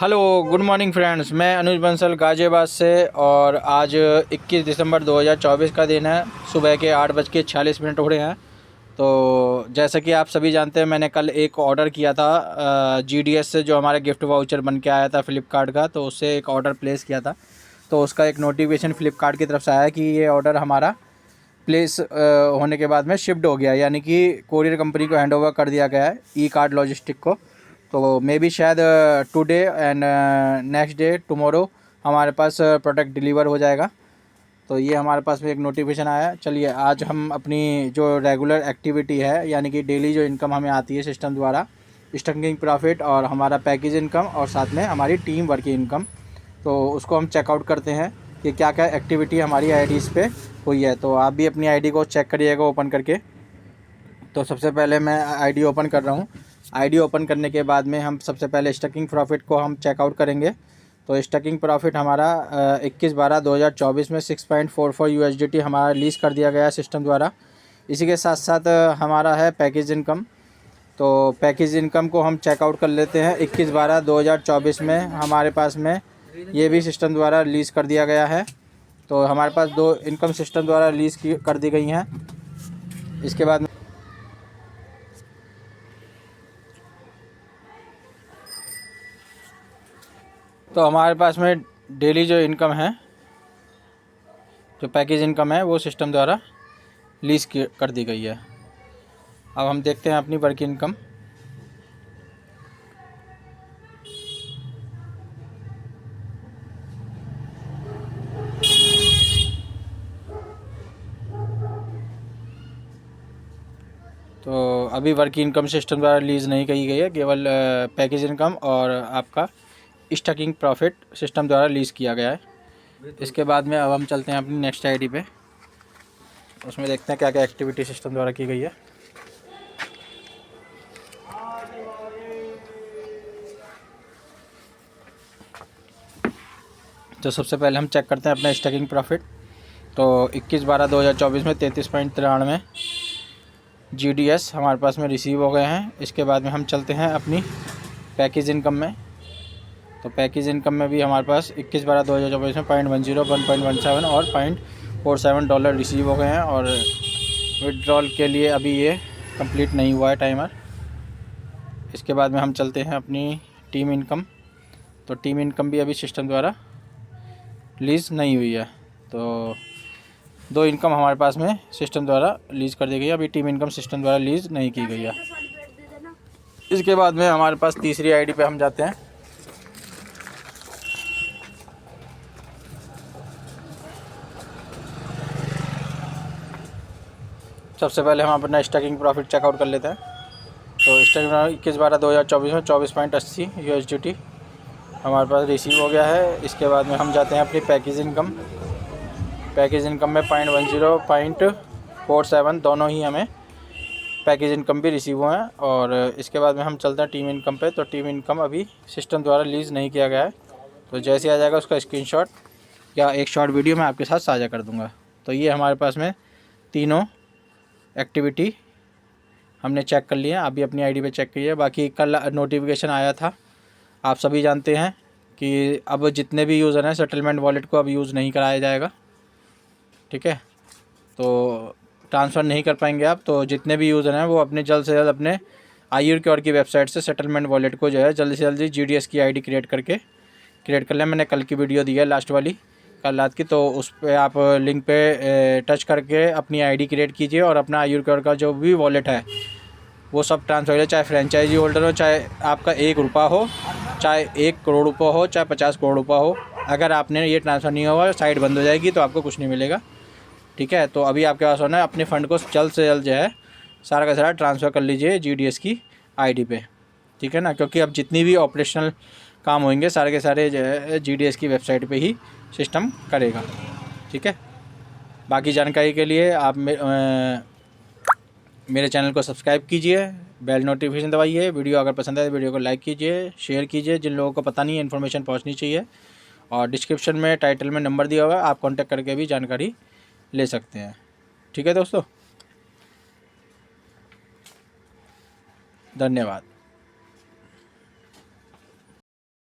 Hello good morning friends, मैं अनुज बंसल गाज़ियाबाद से। और आज 21 दिसंबर 2024 का दिन है। सुबह के 8:46 हो रहे हैं। तो जैसा कि आप सभी जानते हैं, मैंने कल एक ऑर्डर किया था GDS से, जो हमारा गिफ्ट वाउचर बन के आया था फ़्लिपकार्ट का। तो उससे एक ऑर्डर प्लेस किया था, तो उसका एक नोटिफिकेशन फ़्लिपकार्ट की तरफ से आया कि ये ऑर्डर हमारा प्लेस होने के बाद में शिफ्ट हो गया, यानी कि कोरियर कंपनी को हैंड ओवर कर दिया गया है, ई कार्ड लॉजिस्टिक को। तो मे बी शायद today and next day tomorrow हमारे पास प्रोडक्ट डिलीवर हो जाएगा। तो ये हमारे पास में एक नोटिफिकेशन आया। चलिए, आज हम अपनी जो रेगुलर एक्टिविटी है, यानी कि डेली जो इनकम हमें आती है सिस्टम द्वारा, स्टकिंग प्रॉफिट और हमारा पैकेज इनकम और साथ में हमारी टीम वर्क की इनकम, तो उसको हम चेकआउट करते हैं कि क्या क्या एक्टिविटी हमारी आईडीज़ पे हुई है। तो आप भी अपनी आईडी को चेक करिएगा ओपन करके। तो सबसे पहले मैं आईडी ओपन कर रहा हूँ। आईडी ओपन करने के बाद में हम सबसे पहले स्टकिंग प्रॉफिट को हम चेकआउट करेंगे। तो स्टकिंग प्रॉफिट हमारा 21/12/2024 में 6.44 USDT हमारा रिलीज़ कर दिया गया है सिस्टम द्वारा। इसी के साथ साथ हमारा है पैकेज इनकम। तो पैकेज इनकम को हम चेकआउट कर लेते हैं। 21/12/2024 में हमारे पास में ये भी सिस्टम द्वारा रिलीज़ कर दिया गया है। तो हमारे पास दो इनकम सिस्टम द्वारा रिलीज़ कर दी गई हैं। इसके बाद तो हमारे पास में डेली जो इनकम है, जो पैकेज इनकम है, वो सिस्टम द्वारा लीज कर दी गई है। अब हम देखते हैं अपनी वर्क इनकम। तो अभी वर्क इनकम सिस्टम द्वारा रिलीज़ नहीं की गई है, केवल पैकेज इनकम और आपका स्टकिंग प्रॉफिट सिस्टम द्वारा रिलीज़ किया गया है। इसके बाद में अब हम चलते हैं अपनी नेक्स्ट आईडी पे। उसमें देखते हैं क्या क्या एक्टिविटी सिस्टम द्वारा की गई है। तो सबसे पहले हम चेक करते हैं अपना स्टकिंग प्रॉफिट। तो 21/12/2024 में 33.93 GDS हमारे पास में रिसीव हो गए हैं। इसके बाद में हम चलते हैं अपनी पैकेज इनकम में। तो पैकेज इनकम में भी हमारे पास 21/12/2024 में 0.10, 1.17 और $0.47 रिसीव हो गए हैं। और विड्रॉल के लिए अभी ये कंप्लीट नहीं हुआ है टाइमर। इसके बाद में हम चलते हैं अपनी टीम इनकम। तो टीम इनकम भी अभी सिस्टम द्वारा रिलीज़ नहीं हुई है। तो दो इनकम हमारे पास में सिस्टम द्वारा रिलीज़ कर दी गई है, अभी टीम इनकम सिस्टम द्वारा रिलीज़ नहीं की गई है। इसके बाद में हमारे पास तीसरी आईडी पे हम जाते हैं। सबसे पहले हम अपना स्टकिंग प्रॉफिट चेकआउट कर लेते हैं। तो स्टकिंग 21/12/2024 में 24.80 USDT हमारे पास रिसीव हो गया है। इसके बाद में हम जाते हैं अपनी पैकेज इनकम। पैकेज इनकम में 0.10, 0.47 दोनों ही हमें पैकेज इनकम भी रिसीव हुए हैं। और इसके बाद में हम चलते हैं टीम इनकम पे। तो टीम इनकम अभी सिस्टम द्वारा रिलीज़ नहीं किया गया है। तो जैसे आ जाएगा उसका स्क्रीनशॉट या एक शॉर्ट वीडियो मैं आपके साथ साझा कर दूंगा। तो ये हमारे पास में तीनों एक्टिविटी हमने चेक कर लिया। अभी अपनी आईडी पे चेक कीजिए। बाकी कल नोटिफिकेशन आया था, आप सभी जानते हैं कि अब जितने भी यूज़र हैं सेटलमेंट वॉलेट को अब यूज़ नहीं कराया जाएगा। ठीक है, तो ट्रांसफ़र नहीं कर पाएंगे आप। तो जितने भी यूज़र हैं वो अपने जल्द से जल्द अपने iURCure की वेबसाइट से सेटलमेंट वॉलेट को जो है जल्दी से जल्दी GDS की आईडी क्रिएट कर लें। मैंने कल की वीडियो दी है, लास्ट वाली, कल रात की। तो उस पर आप लिंक पे टच करके अपनी आईडी क्रिएट कीजिए और अपना iURCure का जो भी वॉलेट है वो सब ट्रांसफ़र करिए। चाहे फ्रेंचाइजी होल्डर हो, चाहे आपका 1 रुपया हो, चाहे 1 करोड़ रुपये हो, चाहे 50 करोड़ रुपये हो। अगर आपने ये ट्रांसफ़र नहीं होगा, साइट बंद हो जाएगी, तो आपको कुछ नहीं मिलेगा। ठीक है, तो अभी आपके पास होना है अपने फ़ंड को जल्द से जल्द जो है सारा का सारा ट्रांसफ़र कर लीजिए GDS की आईडी पे। ठीक है ना, क्योंकि अब जितनी भी ऑपरेशनल काम होंगे सारे के सारे जो है GDS की वेबसाइट पे ही सिस्टम करेगा। ठीक है, बाकी जानकारी के लिए आप मेरे चैनल को सब्सक्राइब कीजिए, बेल नोटिफिकेशन दबाइए। वीडियो अगर पसंद आए तो वीडियो को लाइक कीजिए, शेयर कीजिए जिन लोगों को पता नहीं है, इन्फॉर्मेशन पहुँचनी चाहिए। और डिस्क्रिप्शन में टाइटल में नंबर दिया हुआ है, आप कॉन्टैक्ट करके भी जानकारी ले सकते हैं। ठीक है दोस्तों, धन्यवाद।